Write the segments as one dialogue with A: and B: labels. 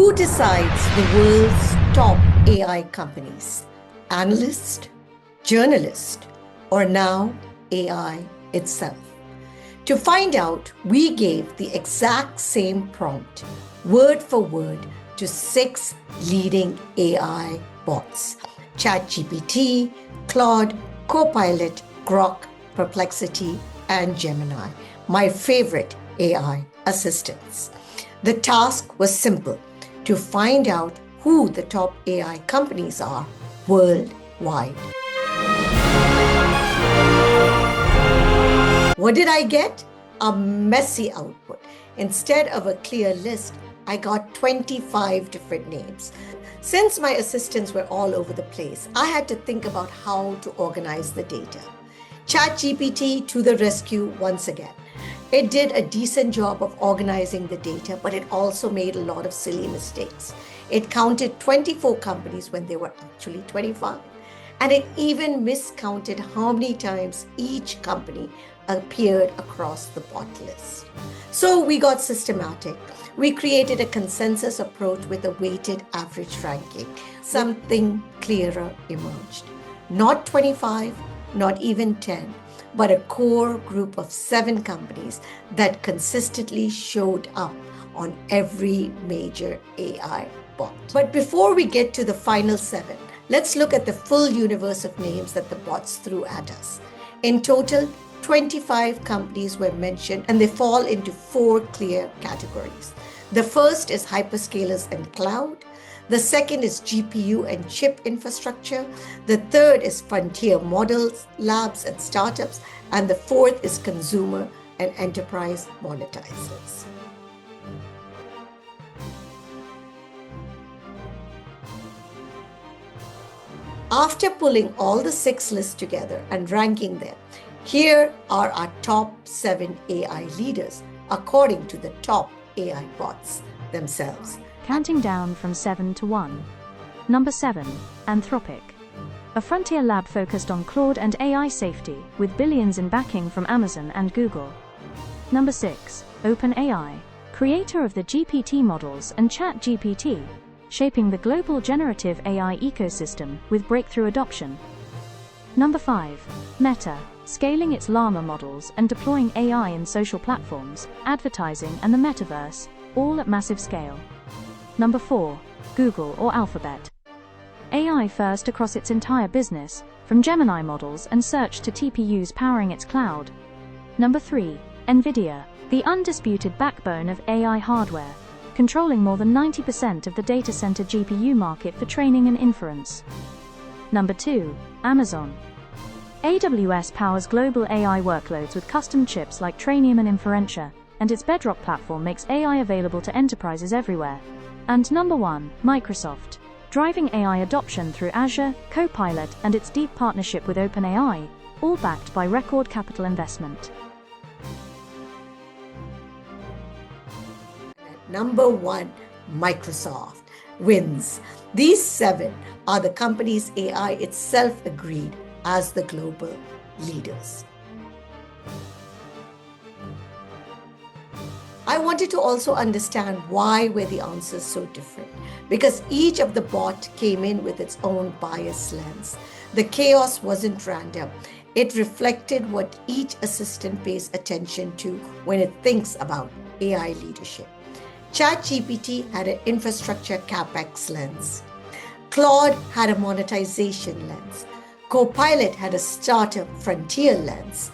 A: Who decides the world's top AI companies? Analysts, journalists, or now AI itself? To find out, we gave the exact same prompt, word for word, to 6 leading AI bots: ChatGPT, Claude, Copilot, Grok, Perplexity, and Gemini, my favorite AI assistants. The task was simple: to find out who the top AI companies are worldwide. What did I get? A messy output. Instead of a clear list, I got 25 different names. Since my assistants were all over the place, I had to think about how to organize the data. ChatGPT to the rescue once again. It did a decent job of organizing the data, but it also made a lot of silly mistakes. It counted 24 companies when there were actually 25. And it even miscounted how many times each company appeared across the bot list. So we got systematic. We created a consensus approach with a weighted average ranking. Something clearer emerged. Not 25, not even 10, but a core group of 7 companies that consistently showed up on every major AI bot. But before we get to the final 7, let's look at the full universe of names that the bots threw at us. In total, 25 companies were mentioned, and they fall into 4 clear categories. The first is hyperscalers and cloud. The second is GPU and chip infrastructure. The third is frontier models, labs, and startups. And the fourth is consumer and enterprise monetizers. After pulling all the 6 lists together and ranking them, here are our top 7 AI leaders according to the top AI bots themselves.
B: Counting down from 7 to 1. Number 7, Anthropic. A frontier lab focused on Claude and AI safety, with billions in backing from Amazon and Google. Number 6, OpenAI. Creator of the GPT models and ChatGPT, shaping the global generative AI ecosystem with breakthrough adoption. Number 5, Meta. Scaling its llama models and deploying AI in social platforms, advertising, and the metaverse, all at massive scale. Number 4, Google or Alphabet. AI first across its entire business, from Gemini models and search to TPUs powering its cloud. Number 3, NVIDIA, the undisputed backbone of AI hardware, controlling more than 90% of the data center GPU market for training and inference. Number 2, Amazon. AWS powers global AI workloads with custom chips like Trainium and Inferentia, and its Bedrock platform makes AI available to enterprises everywhere. And number 1, Microsoft, driving AI adoption through Azure, Copilot, and its deep partnership with OpenAI, all backed by record capital investment.
A: Number 1, Microsoft wins. These 7 are the companies AI itself agreed as the global leaders. I wanted to also understand why were the answers so different, because each of the bot came in with its own bias lens. The chaos wasn't random. It reflected what each assistant pays attention to when it thinks about AI leadership. ChatGPT had an infrastructure capex lens. Claude had a monetization lens. Copilot had a startup frontier lens.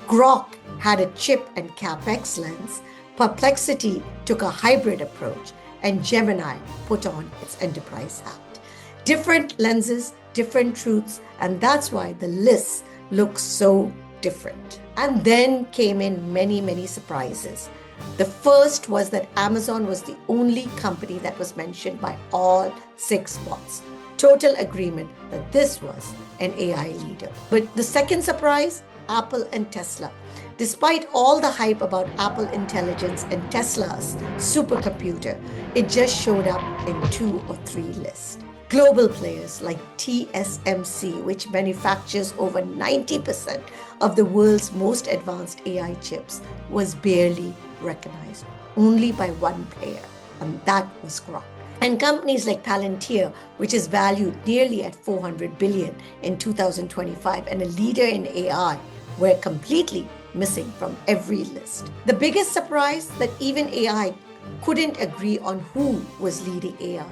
A: Grok had a chip and capex lens. Perplexity took a hybrid approach, and Gemini put on its enterprise hat. Different lenses, different truths, and that's why the lists look so different. And then came in many surprises. The first was that Amazon was the only company that was mentioned by all 6 bots. Total agreement that this was an AI leader. But the second surprise, Apple and Tesla. Despite all the hype about Apple Intelligence and Tesla's supercomputer, it just showed up in 2 or 3 lists. Global players like TSMC, which manufactures over 90% of the world's most advanced AI chips, was barely recognized, only by one player, and that was Grok. And companies like Palantir, which is valued nearly at 400 billion in 2025 and a leader in AI, were completely missing from every list. The biggest surprise that even AI couldn't agree on who was leading AI,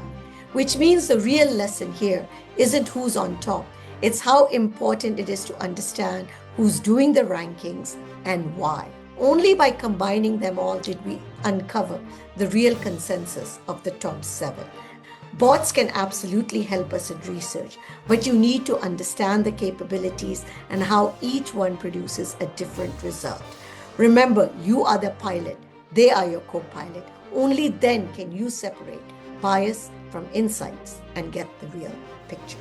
A: which means the real lesson here isn't who's on top. It's how important it is to understand who's doing the rankings and why. Only by combining them all did we uncover the real consensus of the top 7. Bots can absolutely help us in research, but you need to understand the capabilities and how each one produces a different result. Remember, you are the pilot, they are your co-pilot. Only then can you separate bias from insights and get the real picture.